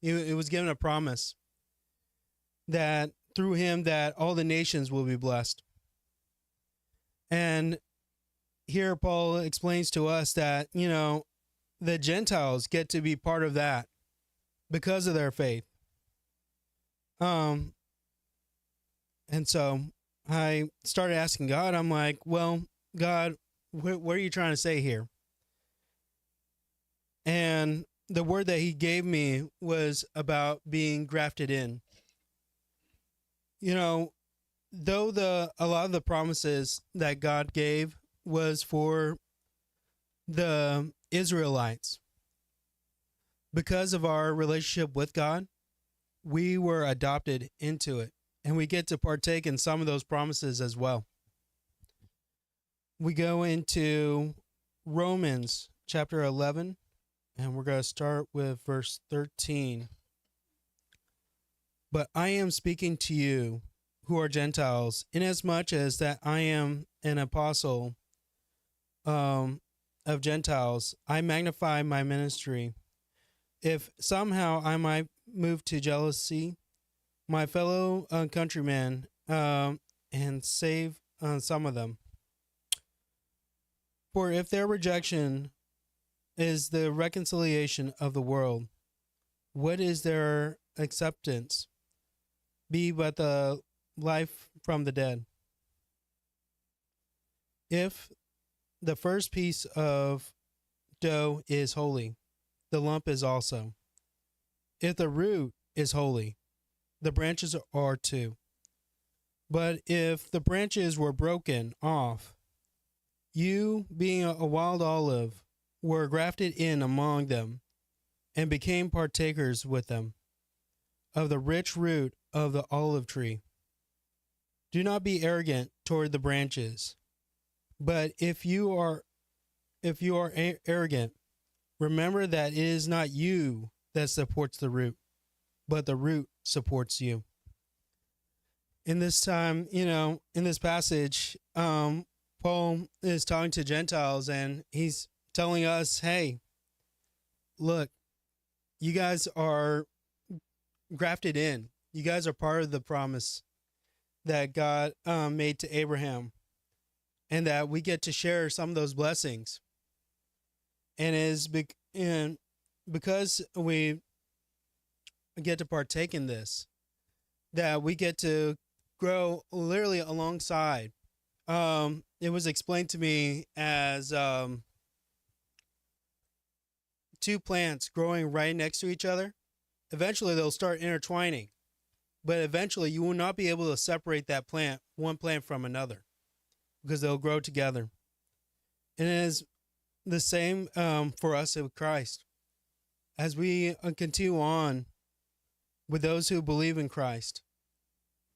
It was given a promise that through him that all the nations will be blessed. And here Paul explains to us that, the Gentiles get to be part of that because of their faith. And so I started asking God, I'm like, well, God, what are you trying to say here? And the word that he gave me was about being grafted in. Though a lot of the promises that God gave was for the Israelites, because of our relationship with God, we were adopted into it, and we get to partake in some of those promises as well. We go into Romans chapter 11, and we're going to start with verse 13. But I am speaking to you who are Gentiles, inasmuch as that I am an apostle of Gentiles, I magnify my ministry. If somehow I might move to jealousy, my fellow countrymen, and save some of them. For if their rejection is the reconciliation of the world, what is their acceptance? Be but the life from the dead. If the first piece of dough is holy, the lump is also. If the root is holy, the branches are too. But if the branches were broken off, you, being a wild olive, were grafted in among them, and became partakers with them of the rich root of the olive tree. Do not be arrogant toward the branches, but if you are arrogant, remember that it is not you that supports the root, but the root supports you. In this time, in this passage, Paul is talking to Gentiles, and he's telling us, hey, look, you guys are grafted in. You guys are part of the promise that God made to Abraham, and that we get to share some of those blessings. And because we get to partake in this, that we get to grow literally alongside. It was explained to me as two plants growing right next to each other. Eventually they'll start intertwining, but eventually you will not be able to separate that plant, one plant from another, because they'll grow together. And it is the same for us with Christ. As we continue on with those who believe in Christ,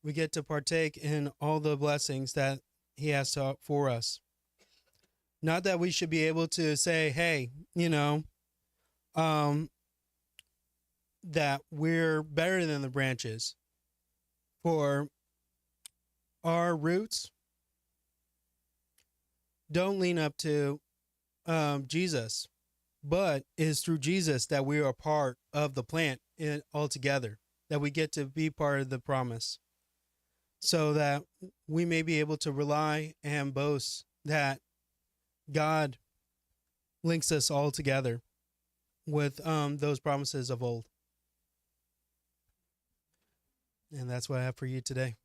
we get to partake in all the blessings that he has for us. Not that we should be able to say, hey, that we're better than the branches. For our roots don't lean up to Jesus, but it is through Jesus that we are part of the plant altogether, that we get to be part of the promise, so that we may be able to rely and boast that God links us all together with those promises of old. And that's what I have for you today.